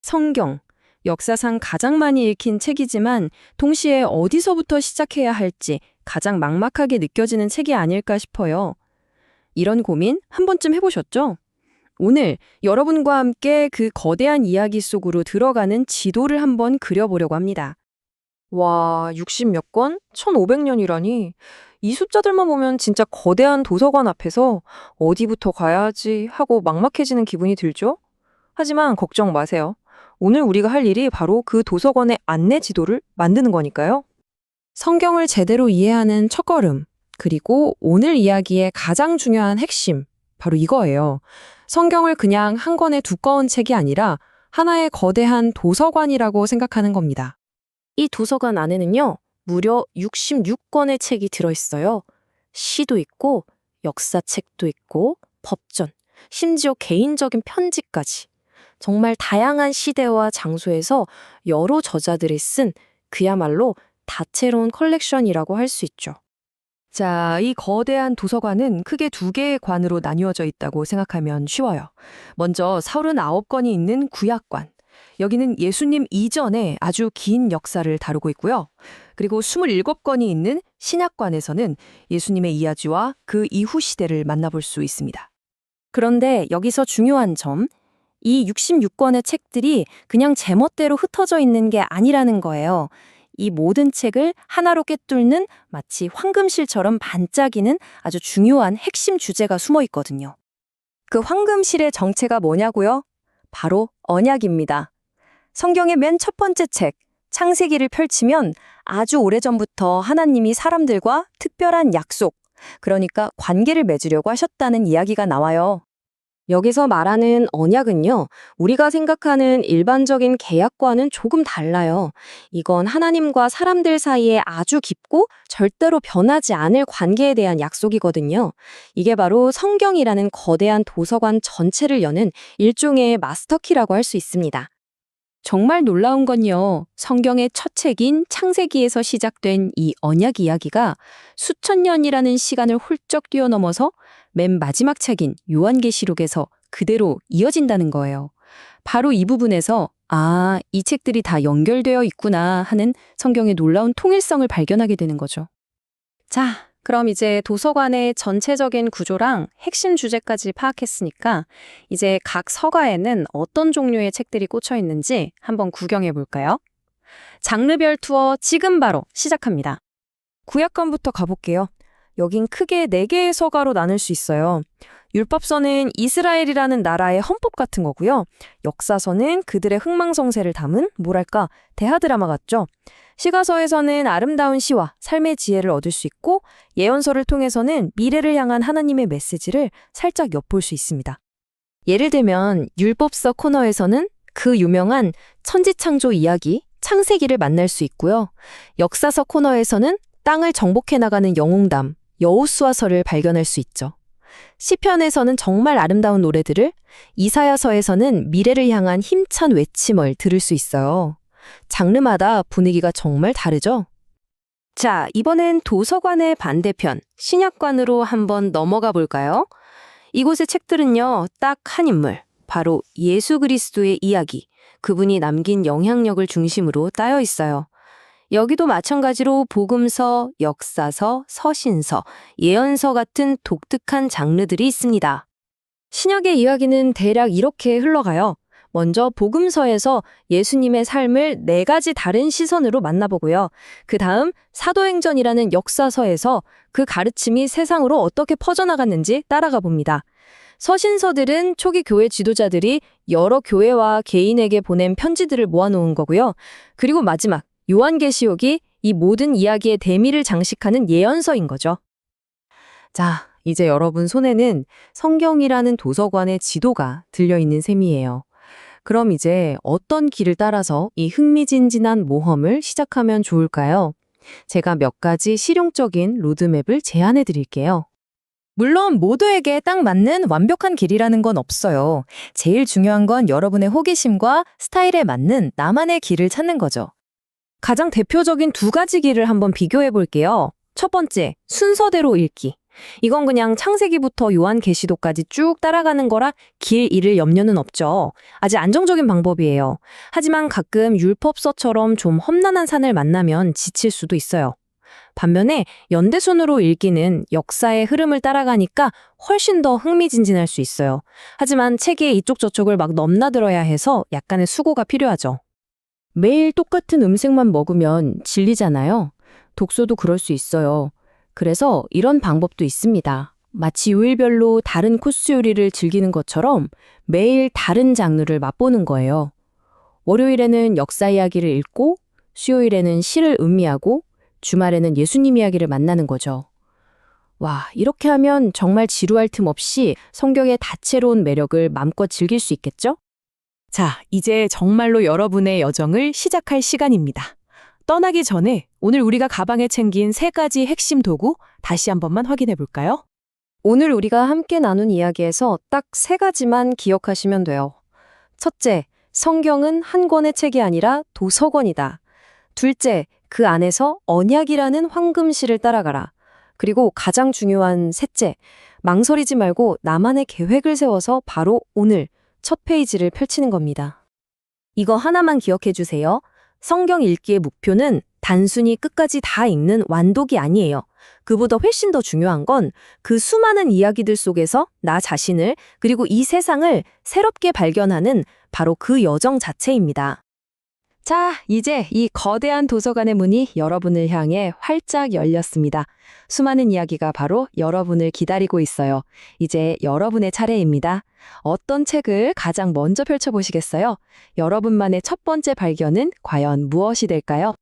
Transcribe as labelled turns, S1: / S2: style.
S1: 성경, 역사상 가장 많이 읽힌 책이지만 동시에 어디서부터 시작해야 할지 가장 막막하게 느껴지는 책이 아닐까 싶어요. 이런 고민 한 번쯤 해보셨죠? 오늘 여러분과 함께 그 거대한 이야기 속으로 들어가는 지도를 한번 그려보려고 합니다.
S2: 와, 60 몇 권? 1500년이라니. 이 숫자들만 보면 진짜 거대한 도서관 앞에서 어디부터 가야 하지 하고 막막해지는 기분이 들죠? 하지만 걱정 마세요. 오늘 우리가 할 일이 바로 그 도서관의 안내 지도를 만드는 거니까요.
S1: 성경을 제대로 이해하는 첫걸음, 그리고 오늘 이야기의 가장 중요한 핵심, 바로 이거예요. 성경을 그냥 한 권의 두꺼운 책이 아니라 하나의 거대한 도서관이라고 생각하는 겁니다.
S3: 이 도서관 안에는요, 무려 66권의 책이 들어있어요. 시도 있고, 역사책도 있고, 법전, 심지어 개인적인 편지까지. 정말 다양한 시대와 장소에서 여러 저자들이 쓴 그야말로 다채로운 컬렉션이라고 할 수 있죠.
S2: 자, 이 거대한 도서관은 크게 두 개의 관으로 나뉘어져 있다고 생각하면 쉬워요. 먼저 39권이 있는 구약관. 여기는 예수님 이전에 아주 긴 역사를 다루고 있고요. 그리고 27권이 있는 신약관에서는 예수님의 이야기와 그 이후 시대를 만나볼 수 있습니다.
S3: 그런데 여기서 중요한 점, 이 66권의 책들이 그냥 제멋대로 흩어져 있는 게 아니라는 거예요. 이 모든 책을 하나로 꿰뚫는 마치 황금실처럼 반짝이는 아주 중요한 핵심 주제가 숨어 있거든요. 그 황금실의 정체가 뭐냐고요? 바로 언약입니다. 성경의 맨 첫 번째 책, 창세기를 펼치면 아주 오래전부터 하나님이 사람들과 특별한 약속, 그러니까 관계를 맺으려고 하셨다는 이야기가 나와요. 여기서 말하는 언약은요, 우리가 생각하는 일반적인 계약과는 조금 달라요. 이건 하나님과 사람들 사이에 아주 깊고 절대로 변하지 않을 관계에 대한 약속이거든요. 이게 바로 성경이라는 거대한 도서관 전체를 여는 일종의 마스터키라고 할 수 있습니다.
S1: 정말 놀라운 건요, 성경의 첫 책인 창세기에서 시작된 이 언약 이야기가 수천 년이라는 시간을 훌쩍 뛰어넘어서 맨 마지막 책인 요한계시록에서 그대로 이어진다는 거예요. 바로 이 부분에서 이 책들이 다 연결되어 있구나 하는 성경의 놀라운 통일성을 발견하게 되는 거죠. 자, 그럼 이제 도서관의 전체적인 구조랑 핵심 주제까지 파악했으니까 이제 각 서가에는 어떤 종류의 책들이 꽂혀 있는지 한번 구경해 볼까요? 장르별 투어 지금 바로 시작합니다.
S2: 구약관부터 가볼게요. 여긴 크게 4개의 서가로 나눌 수 있어요. 율법서는 이스라엘이라는 나라의 헌법 같은 거고요. 역사서는 그들의 흥망성쇠를 담은 뭐랄까 대하드라마 같죠. 시가서에서는 아름다운 시와 삶의 지혜를 얻을 수 있고 예언서를 통해서는 미래를 향한 하나님의 메시지를 살짝 엿볼 수 있습니다. 예를 들면 율법서 코너에서는 그 유명한 천지창조 이야기, 창세기를 만날 수 있고요. 역사서 코너에서는 땅을 정복해 나가는 영웅담, 여호수아서를 발견할 수 있죠. 시편에서는 정말 아름다운 노래들을, 이사야서에서는 미래를 향한 힘찬 외침을 들을 수 있어요. 장르마다 분위기가 정말 다르죠?
S3: 자, 이번엔 도서관의 반대편, 신약관으로 한번 넘어가 볼까요? 이곳의 책들은요, 딱 한 인물, 바로 예수 그리스도의 이야기, 그분이 남긴 영향력을 중심으로 따여 있어요. 여기도 마찬가지로 복음서, 역사서, 서신서, 예언서 같은 독특한 장르들이 있습니다.
S2: 신약의 이야기는 대략 이렇게 흘러가요. 먼저 복음서에서 예수님의 삶을 4가지 다른 시선으로 만나보고요. 그 다음 사도행전이라는 역사서에서 그 가르침이 세상으로 어떻게 퍼져나갔는지 따라가 봅니다. 서신서들은 초기 교회 지도자들이 여러 교회와 개인에게 보낸 편지들을 모아놓은 거고요. 그리고 마지막 요한계시록이 이 모든 이야기의 대미를 장식하는 예언서인 거죠. 자, 이제 여러분 손에는 성경이라는 도서관의 지도가 들려있는 셈이에요. 그럼 이제 어떤 길을 따라서 이 흥미진진한 모험을 시작하면 좋을까요? 제가 몇 가지 실용적인 로드맵을 제안해 드릴게요.
S3: 물론 모두에게 딱 맞는 완벽한 길이라는 건 없어요. 제일 중요한 건 여러분의 호기심과 스타일에 맞는 나만의 길을 찾는 거죠.
S2: 가장 대표적인 2가지 길을 한번 비교해 볼게요. 첫 번째, 순서대로 읽기. 이건 그냥 창세기부터 요한계시록까지 쭉 따라가는 거라 길 잃을 염려는 없죠. 아주 안정적인 방법이에요. 하지만 가끔 율법서처럼 좀 험난한 산을 만나면 지칠 수도 있어요. 반면에 연대순으로 읽기는 역사의 흐름을 따라가니까 훨씬 더 흥미진진할 수 있어요. 하지만 책의 이쪽 저쪽을 막 넘나들어야 해서 약간의 수고가 필요하죠.
S1: 매일 똑같은 음식만 먹으면 질리잖아요. 독서도 그럴 수 있어요. 그래서 이런 방법도 있습니다. 마치 요일별로 다른 코스 요리를 즐기는 것처럼 매일 다른 장르를 맛보는 거예요. 월요일에는 역사 이야기를 읽고, 수요일에는 시를 음미하고, 주말에는 예수님 이야기를 만나는 거죠. 와, 이렇게 하면 정말 지루할 틈 없이 성경의 다채로운 매력을 마음껏 즐길 수 있겠죠?
S4: 자, 이제 정말로 여러분의 여정을 시작할 시간입니다. 떠나기 전에 오늘 우리가 가방에 챙긴 3가지 핵심 도구 다시 한 번만 확인해 볼까요?
S3: 오늘 우리가 함께 나눈 이야기에서 딱 3가지만 기억하시면 돼요. 첫째, 성경은 한 권의 책이 아니라 도서관이다. 둘째, 그 안에서 언약이라는 황금실을 따라가라. 그리고 가장 중요한 셋째, 망설이지 말고 나만의 계획을 세워서 바로 오늘 첫 페이지를 펼치는 겁니다. 이거 하나만 기억해 주세요. 성경 읽기의 목표는 단순히 끝까지 다 읽는 완독이 아니에요. 그보다 훨씬 더 중요한 건 그 수많은 이야기들 속에서 나 자신을 그리고 이 세상을 새롭게 발견하는 바로 그 여정 자체입니다.
S1: 자, 이제 이 거대한 도서관의 문이 여러분을 향해 활짝 열렸습니다. 수많은 이야기가 바로 여러분을 기다리고 있어요. 이제 여러분의 차례입니다. 어떤 책을 가장 먼저 펼쳐보시겠어요? 여러분만의 첫 번째 발견은 과연 무엇이 될까요?